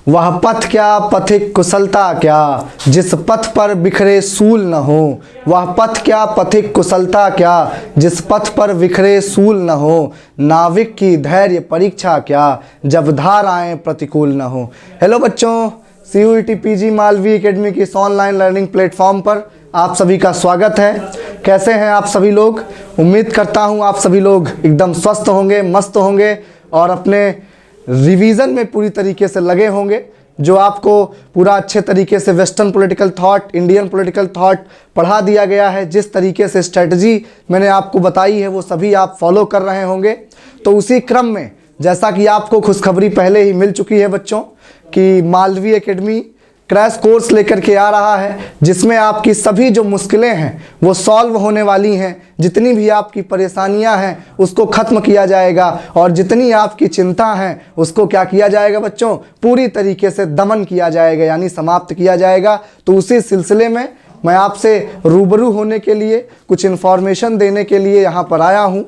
वह पथ क्या पथिक कुशलता क्या, जिस पथ पर बिखरे सूल न हो। वह पथ क्या पथिक कुशलता क्या, जिस पथ पर बिखरे सूल न हो। नाविक की धैर्य परीक्षा क्या, जब धाराएं प्रतिकूल न हो। हेलो बच्चों, CUET PG मालवी एकेडमी की इस ऑनलाइन लर्निंग प्लेटफॉर्म पर आप सभी का स्वागत है। कैसे हैं आप सभी लोग? उम्मीद करता हूं आप सभी लोग एकदम स्वस्थ होंगे, मस्त होंगे और अपने रिवीजन में पूरी तरीके से लगे होंगे। जो आपको पूरा अच्छे तरीके से western political thought, Indian political thought पढ़ा दिया गया है, जिस तरीके से स्ट्रेटजी मैंने आपको बताई है वो सभी आप फॉलो कर रहे होंगे। तो उसी क्रम में जैसा कि आपको खुशखबरी पहले ही मिल चुकी है बच्चों कि मालवी एकेडमी क्रैश कोर्स लेकर के आ रहा है, जिसमें आपकी सभी जो मुश्किलें हैं वो सॉल्व होने वाली हैं। जितनी भी आपकी परेशानियां हैं उसको ख़त्म किया जाएगा और जितनी आपकी चिंता हैं उसको क्या किया जाएगा बच्चों, पूरी तरीके से दमन किया जाएगा, यानी समाप्त किया जाएगा। तो उसी सिलसिले में मैं आपसे रूबरू होने के लिए, कुछ इन्फॉर्मेशन देने के लिए यहाँ पर आया हूँ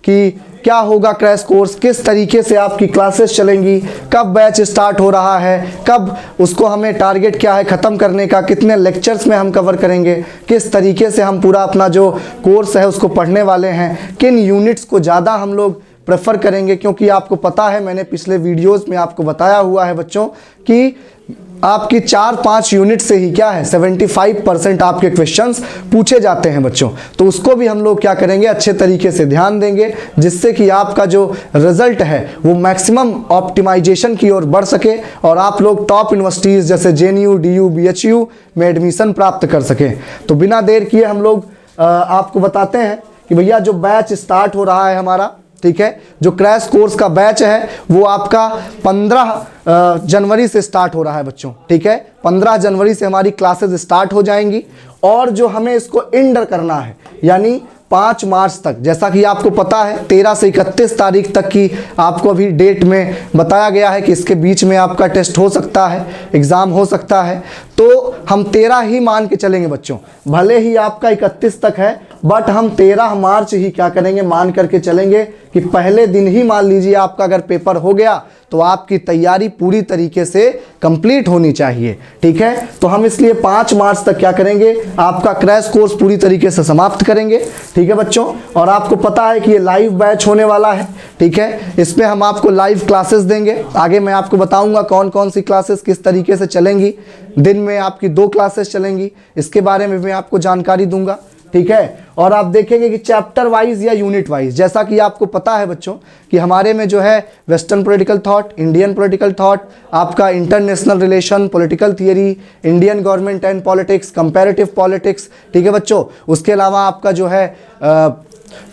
कि क्या होगा क्रैश कोर्स, किस तरीके से आपकी क्लासेस चलेंगी, कब बैच स्टार्ट हो रहा है, कब उसको हमें टारगेट क्या है ख़त्म करने का, कितने लेक्चर्स में हम कवर करेंगे, किस तरीके से हम पूरा अपना जो कोर्स है उसको पढ़ने वाले हैं, किन यूनिट्स को ज़्यादा हम लोग प्रेफर करेंगे। क्योंकि आपको पता है, मैंने पिछले वीडियोस में आपको बताया हुआ है बच्चों कि आपकी 4-5 यूनिट से ही क्या है 75% आपके क्वेश्चंस पूछे जाते हैं बच्चों। तो उसको भी हम लोग क्या करेंगे, अच्छे तरीके से ध्यान देंगे, जिससे कि आपका जो रिजल्ट है वो मैक्सिमम ऑप्टिमाइजेशन की ओर बढ़ सके और आप लोग टॉप यूनिवर्सिटीज़ जैसे JNU, DU, BHU में एडमिशन प्राप्त कर सकें। तो बिना देर किए हम लोग आपको बताते हैं कि भैया जो बैच स्टार्ट हो रहा है हमारा, ठीक है, जो क्रैश कोर्स का बैच है वो आपका 15 जनवरी से स्टार्ट हो रहा है बच्चों। ठीक है, 15 जनवरी से हमारी क्लासेस स्टार्ट हो जाएंगी और जो हमें इसको एंड करना है यानी 5 मार्च तक, जैसा कि आपको पता है 13 से 31 तारीख तक की आपको अभी डेट में बताया गया है कि इसके बीच में आपका टेस्ट हो सकता है, एग्ज़ाम हो सकता है। तो हम 13 ही मान के चलेंगे बच्चों, भले ही आपका 31 तक है बट हम 13 मार्च ही क्या करेंगे, मान करके चलेंगे कि पहले दिन ही मान लीजिए आपका अगर पेपर हो गया तो आपकी तैयारी पूरी तरीके से कंप्लीट होनी चाहिए। ठीक है, तो हम इसलिए 5 मार्च तक क्या करेंगे, आपका क्रैश कोर्स पूरी तरीके से समाप्त करेंगे। ठीक है बच्चों, और आपको पता है कि ये लाइव बैच होने वाला है। ठीक है, इसमें हम आपको लाइव क्लासेस देंगे। आगे मैं आपको बताऊंगा कौन कौन सी क्लासेस किस तरीके से चलेंगी। दिन में आपकी 2 क्लासेस चलेंगी, इसके बारे में मैं आपको जानकारी दूंगा। ठीक है, और आप देखेंगे कि चैप्टर वाइज या यूनिट वाइज, जैसा कि आपको पता है बच्चों कि हमारे में जो है western political thought, Indian political thought, आपका international relation, political theory, Indian government and politics, comparative politics. ठीक है बच्चों, उसके अलावा आपका जो है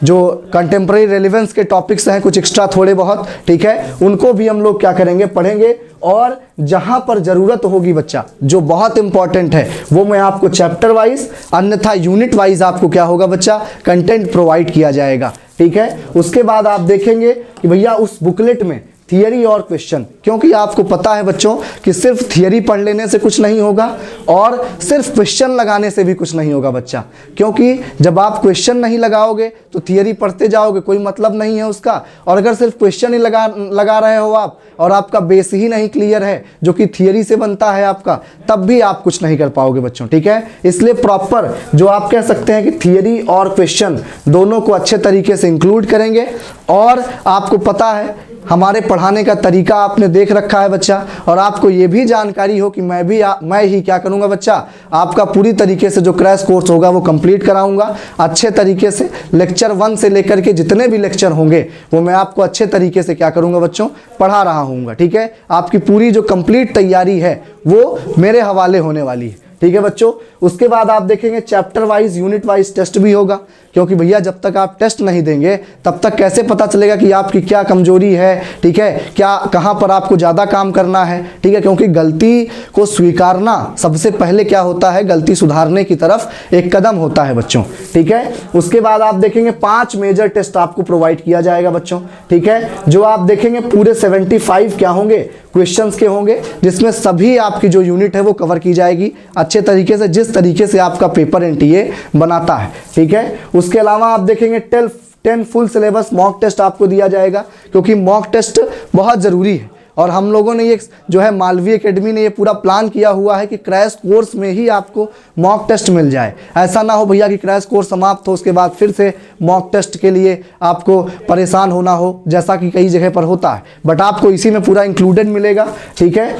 जो कंटेम्प्रेरी रेलिवेंस के टॉपिक्स हैं कुछ एक्स्ट्रा थोड़े बहुत, ठीक है, उनको भी हम लोग क्या करेंगे, पढ़ेंगे। और जहां पर ज़रूरत होगी बच्चा, जो बहुत इंपॉर्टेंट है, वो मैं आपको चैप्टर वाइज, अन्यथा यूनिट वाइज आपको क्या होगा बच्चा, कंटेंट प्रोवाइड किया जाएगा। ठीक है, उसके बाद आप देखेंगे कि भैया उस बुकलेट में थियरी और क्वेश्चन, क्योंकि आपको पता है बच्चों कि सिर्फ थियरी पढ़ लेने से कुछ नहीं होगा और सिर्फ क्वेश्चन लगाने से भी कुछ नहीं होगा बच्चा। क्योंकि जब आप क्वेश्चन नहीं लगाओगे तो थियरी पढ़ते जाओगे, कोई मतलब नहीं है उसका। और अगर सिर्फ क्वेश्चन ही लगा रहे हो आप और आपका बेस ही नहीं क्लियर है जो कि थियरी से बनता है आपका, तब भी आप कुछ नहीं कर पाओगे बच्चों। ठीक है, इसलिए प्रॉपर जो आप कह सकते हैं कि थियरी और क्वेश्चन दोनों को अच्छे तरीके से इंक्लूड करेंगे। और आपको पता है हमारे पढ़ाने का तरीका आपने देख रखा है बच्चा, और आपको ये भी जानकारी हो कि मैं ही क्या करूँगा बच्चा, आपका पूरी तरीके से जो क्रैश कोर्स होगा वो कंप्लीट कराऊंगा अच्छे तरीके से। लेक्चर 1 से लेकर के जितने भी लेक्चर होंगे वो मैं आपको अच्छे तरीके से क्या करूँगा बच्चों, पढ़ा रहा हूँगा। ठीक है, आपकी पूरी जो कंप्लीट तैयारी है वो मेरे हवाले होने वाली है। ठीक है बच्चों, उसके बाद आप देखेंगे chapter wise, unit wise test भी होगा। क्योंकि भैया जब तक आप टेस्ट नहीं देंगे तब तक कैसे पता चलेगा कि आपकी क्या कमजोरी है, ठीक है, क्या कहाँ पर आपको ज़्यादा काम करना है। ठीक है, क्योंकि गलती को स्वीकारना सबसे पहले क्या होता है, गलती सुधारने की तरफ एक कदम होता है बच्चों। ठीक है, उसके बाद आप देखेंगे 5 मेजर टेस्ट आपको प्रोवाइड किया जाएगा बच्चों। ठीक है, जो आप देखेंगे पूरे 75 क्या होंगे, क्वेश्चंस के होंगे, जिसमें सभी आपकी जो यूनिट है वो कवर की जाएगी अच्छे तरीके से, जिस तरीके से आपका पेपर NTA बनाता है। ठीक है, उसके अलावा आप देखेंगे 10 फुल सिलेबस मॉक टेस्ट आपको दिया जाएगा, क्योंकि मॉक टेस्ट बहुत ज़रूरी है और हम लोगों ने ये जो है मालवीय एकेडमी ने ये पूरा प्लान किया हुआ है कि क्रैश कोर्स में ही आपको मॉक टेस्ट मिल जाए। ऐसा ना हो भैया कि क्रैश कोर्स समाप्त हो उसके बाद फिर से मॉक टेस्ट के लिए आपको परेशान होना हो, जैसा कि कई जगह पर होता है। बट आपको इसी में पूरा इंक्लूडेड मिलेगा, ठीक है।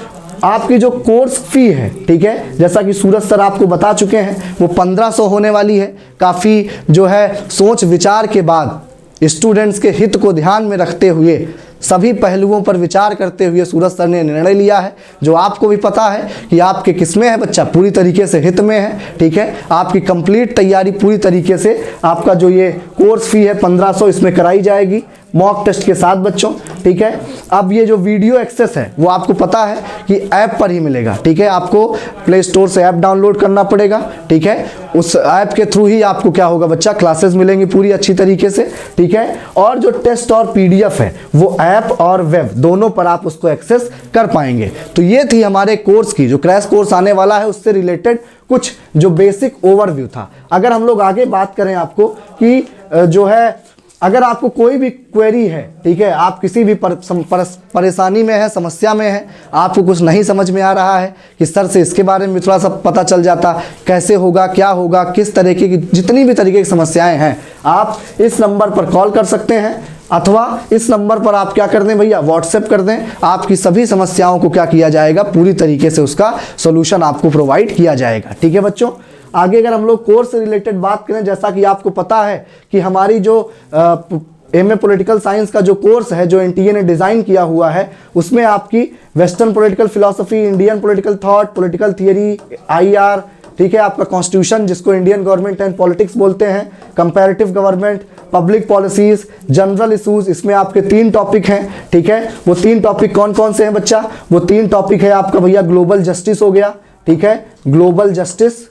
आपकी जो कोर्स फी है, ठीक है, जैसा कि सूरज सर आपको बता चुके हैं, वो 1500 होने वाली है। काफ़ी जो है सोच विचार के बाद, स्टूडेंट्स के हित को ध्यान में रखते हुए, सभी पहलुओं पर विचार करते हुए सूरज सर ने निर्णय लिया है, जो आपको भी पता है कि आपके किसमें है बच्चा, पूरी तरीके से हित में है, ठीक है। आपकी कंप्लीट तैयारी पूरी तरीके से, आपका जो ये कोर्स फी है 1500 इसमें कराई जाएगी मॉक टेस्ट के साथ बच्चों, ठीक है। अब ये जो वीडियो एक्सेस है वो आपको पता है कि ऐप पर ही मिलेगा, ठीक है। आपको प्ले स्टोर से ऐप डाउनलोड करना पड़ेगा, ठीक है। उस ऐप के थ्रू ही आपको क्या होगा बच्चा, क्लासेस मिलेंगी पूरी अच्छी तरीके से, ठीक है। और जो टेस्ट और पीडीएफ है वो ऐप और वेब दोनों पर आप उसको एक्सेस कर पाएंगे। तो ये थी हमारे कोर्स की, जो क्रैश कोर्स आने वाला है उससे रिलेटेड कुछ जो बेसिक ओवरव्यू था। अगर हम लोग आगे बात करें आपको कि जो है अगर आपको कोई भी क्वेरी है, ठीक है, आप किसी भी परेशानी में है, समस्या में है, आपको कुछ नहीं समझ में आ रहा है कि सर से इसके बारे में थोड़ा सा पता चल जाता, कैसे होगा, क्या होगा, किस तरीके की, जितनी भी तरीके की समस्याएं हैं, आप इस नंबर पर कॉल कर सकते हैं, अथवा इस नंबर पर आप क्या कर दें भैया, व्हाट्सएप कर दें। आपकी सभी समस्याओं को क्या किया जाएगा, पूरी तरीके से उसका सोल्यूशन आपको प्रोवाइड किया जाएगा, ठीक है बच्चों। आगे अगर हम लोग कोर्स से रिलेटेड बात करें, जैसा कि आपको पता है कि हमारी जो एमए पॉलिटिकल साइंस का जो कोर्स है, जो एनटीए ने डिज़ाइन किया हुआ है, उसमें आपकी western political philosophy, Indian political thought, political theory, IR, ठीक है, आपका कॉन्स्टिट्यूशन जिसको इंडियन गवर्नमेंट एंड पॉलिटिक्स बोलते हैं, comparative government, public policies, general issues, इसमें आपके 3 टॉपिक हैं, ठीक है। वो 3 टॉपिक कौन कौन से हैं बच्चा, वो 3 टॉपिक है आपका भैया, ग्लोबल जस्टिस हो गया, ठीक है, ग्लोबल जस्टिस।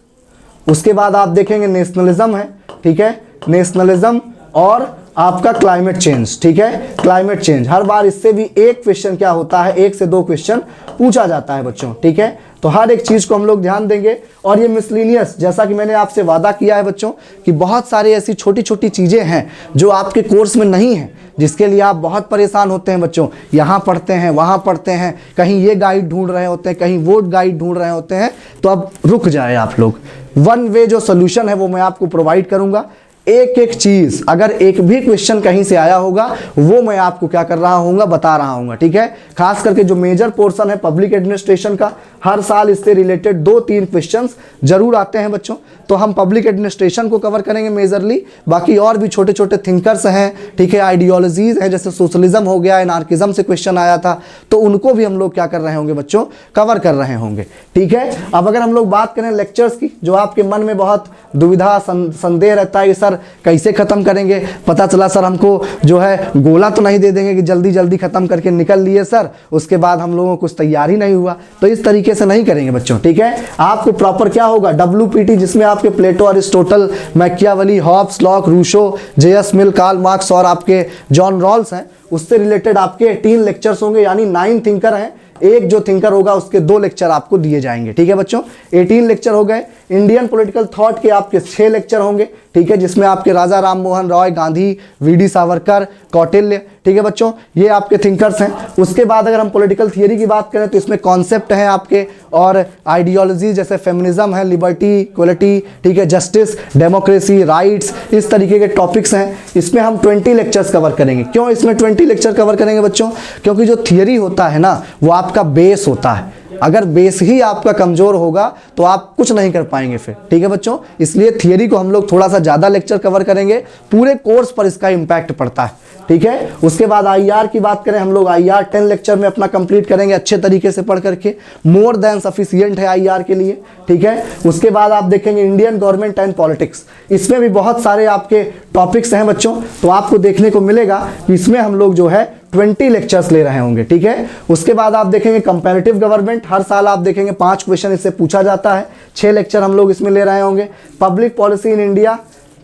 उसके बाद आप देखेंगे नेशनलिज्म है, ठीक है, नेशनलिज्म, और आपका क्लाइमेट चेंज, ठीक है, क्लाइमेट चेंज। हर बार इससे भी एक क्वेश्चन क्या होता है, 1 से 2 क्वेश्चन पूछा जाता है बच्चों, ठीक है। तो हर एक चीज को हम लोग ध्यान देंगे। और ये मिसलिनियस, जैसा कि मैंने आपसे वादा किया है बच्चों कि बहुत सारी ऐसी छोटी छोटी चीजें हैं जो आपके कोर्स में नहीं है, जिसके लिए आप बहुत परेशान होते हैं बच्चों। यहाँ पढ़ते हैं, वहाँ पढ़ते हैं, कहीं ये गाइड ढूंढ रहे होते हैं, कहीं वो गाइड ढूंढ रहे होते हैं। तो अब रुक जाए आप लोग, वन वे जो सोल्यूशन है वो मैं आपको प्रोवाइड करूंगा। एक एक चीज, अगर एक भी क्वेश्चन कहीं से आया होगा वो मैं आपको क्या कर रहा हूँ, बता रहा हूँ, ठीक है। खास करके जो मेजर पोर्शन है पब्लिक एडमिनिस्ट्रेशन का, हर साल इससे रिलेटेड 2-3 क्वेश्चंस जरूर आते हैं बच्चों। तो हम पब्लिक एडमिनिस्ट्रेशन को कवर करेंगे मेजरली, बाकी और भी छोटे छोटे थिंकर्स हैं, ठीक है, आइडियोलॉजीज हैं, जैसे सोशलिज्म हो गया, एनार्किज्म से क्वेश्चन आया था, तो उनको भी हम लोग क्या कर रहे होंगे बच्चों, कवर कर रहे होंगे, ठीक है। अब अगर हम लोग बात करें लेक्चर्स की, जो आपके मन में बहुत दुविधा संदेह रहता है कि सर कैसे खत्म करेंगे, पता चला सर हमको जो है गोला तो नहीं दे देंगे कि जल्दी जल्दी खत्म करके निकल लिए सर, उसके बाद हम लोगों को कुछ तैयार ही नहीं हुआ। तो इस तरीके से नहीं करेंगे बच्चों, ठीक है। आपको प्रॉपर क्या होगा, WPT, जिसमें आपके Plato, Aristotle, Machiavelli, Hobbes, Locke, Rousseau, J.S. Mill, Karl Marx और आपके जॉन रॉल्स हैं, उससे रिलेटेड आपके 18 लेक्चर्स होंगे, यानी 9 थिंकर हैं। एक जो थिंकर होगा उसके 2 लेक्चर आपको दिए जाएंगे, ठीक है बच्चों। 18 लेक्चर हो गए। इंडियन पॉलिटिकल थॉट के आपके 6 लेक्चर होंगे, ठीक है, जिसमें आपके राजा राम मोहन रॉय, गांधी, VD सावरकर, कौटिल्य, ठीक है बच्चों, ये आपके थिंकर्स हैं। उसके बाद अगर हम पॉलिटिकल थियरी की बात करें तो इसमें कॉन्सेप्ट हैं आपके, और आइडियोलॉजी जैसे फेमिनिज्म है, लिबर्टी, इक्वलिटी, ठीक है, जस्टिस, डेमोक्रेसी, राइट्स, इस तरीके के टॉपिक्स हैं। इसमें हम 20 लेक्चर्स कवर करेंगे। क्यों इसमें 20 लेक्चर कवर करेंगे बच्चों, क्योंकि जो थियरी होता है ना वो आपका बेस होता है। अगर बेस ही आपका कमजोर होगा तो आप कुछ नहीं कर पाएंगे फिर, ठीक है बच्चों। इसलिए थियरी को हम लोग थोड़ा सा ज़्यादा लेक्चर कवर करेंगे, पूरे कोर्स पर इसका इम्पैक्ट पड़ता है, ठीक है। उसके बाद IR की बात करें, हम लोग IR 10 लेक्चर में अपना कंप्लीट करेंगे, अच्छे तरीके से पढ़ करके, मोर देन सफिशिएंट है IR के लिए, ठीक है। उसके बाद आप देखेंगे इंडियन गवर्नमेंट एंड पॉलिटिक्स, इसमें भी बहुत सारे आपके टॉपिक्स हैं बच्चों। तो आपको देखने को मिलेगा कि इसमें हम लोग जो है 20 लेक्चर्स ले रहे होंगे, ठीक है। उसके बाद आप देखेंगे कंपैरेटिव गवर्नमेंट, हर साल आप देखेंगे 5 क्वेश्चन इससे पूछा जाता है, 6 लेक्चर हम लोग इसमें ले रहे होंगे। पब्लिक पॉलिसी इन इंडिया,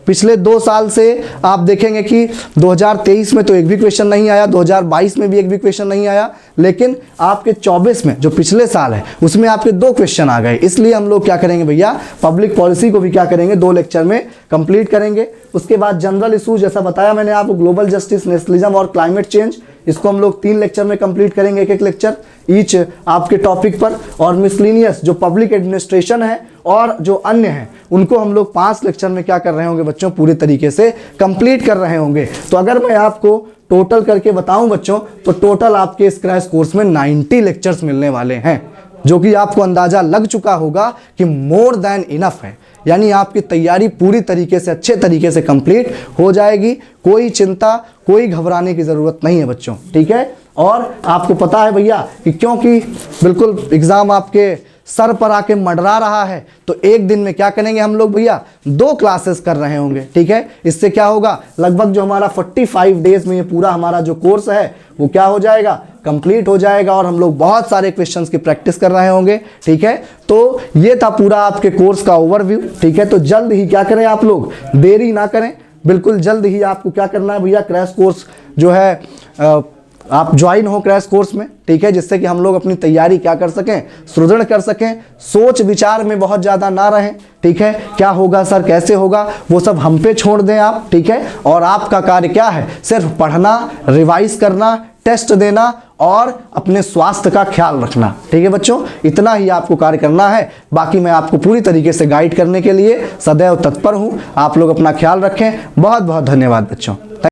पिछले 2 साल से आप देखेंगे कि 2023 में तो एक भी क्वेश्चन नहीं आया, 2022 में भी एक भी क्वेश्चन नहीं आया, लेकिन आपके 24 में जो पिछले साल है उसमें आपके 2 क्वेश्चन आ गए। इसलिए हम लोग क्या करेंगे भैया, पब्लिक पॉलिसी को भी क्या करेंगे, 2 लेक्चर में कंप्लीट करेंगे। उसके बाद जनरल इशू, जैसा बताया मैंने आपको, ग्लोबल जस्टिस, नेशनलिज्म और क्लाइमेट चेंज, इसको हम लोग 3 लेक्चर में कंप्लीट करेंगे, एक लेक्चर ईच आपके टॉपिक पर। और मिसलिनियस जो पब्लिक एडमिनिस्ट्रेशन है और जो अन्य हैं उनको हम लोग 5 लेक्चर में क्या कर रहे होंगे बच्चों, पूरे तरीके से कंप्लीट कर रहे होंगे। तो अगर मैं आपको टोटल करके बताऊं बच्चों, तो टोटल आपके इस क्रैश कोर्स में 90 लेक्चर्स मिलने वाले हैं, जो कि आपको अंदाजा लग चुका होगा कि मोर देन इनफ है। यानी आपकी तैयारी पूरी तरीके से अच्छे तरीके से कंप्लीट हो जाएगी। कोई चिंता, कोई घबराने की ज़रूरत नहीं है बच्चों, ठीक है। और आपको पता है भैया कि क्योंकि बिल्कुल एग्ज़ाम आपके सर पर आके मंडरा रहा है, तो एक दिन में क्या करेंगे हम लोग भैया, 2 क्लासेस कर रहे होंगे, ठीक है। इससे क्या होगा, लगभग जो हमारा 45 डेज में ये पूरा हमारा जो कोर्स है वो क्या हो जाएगा, कंप्लीट हो जाएगा। और हम लोग बहुत सारे क्वेश्चंस की प्रैक्टिस कर रहे होंगे, ठीक है। तो ये था पूरा आपके कोर्स का ओवरव्यू, ठीक है। तो जल्द ही क्या करें आप लोग, देरी ना करें, बिल्कुल जल्द ही आपको क्या करना है भैया, क्रैश कोर्स जो है आप ज्वाइन हो क्रैश कोर्स में, ठीक है, जिससे कि हम लोग अपनी तैयारी क्या कर सकें, सुदृढ़ कर सकें। सोच विचार में बहुत ज़्यादा ना रहें, ठीक है। क्या होगा सर, कैसे होगा, वो सब हम पे छोड़ दें आप, ठीक है। और आपका कार्य क्या है, सिर्फ पढ़ना, रिवाइज करना, टेस्ट देना और अपने स्वास्थ्य का ख्याल रखना, ठीक है बच्चों। इतना ही आपको कार्य करना है। बाकी मैं आपको पूरी तरीके से गाइड करने के लिए सदैव तत्पर हूँ। आप लोग अपना ख्याल रखें। बहुत बहुत धन्यवाद बच्चों।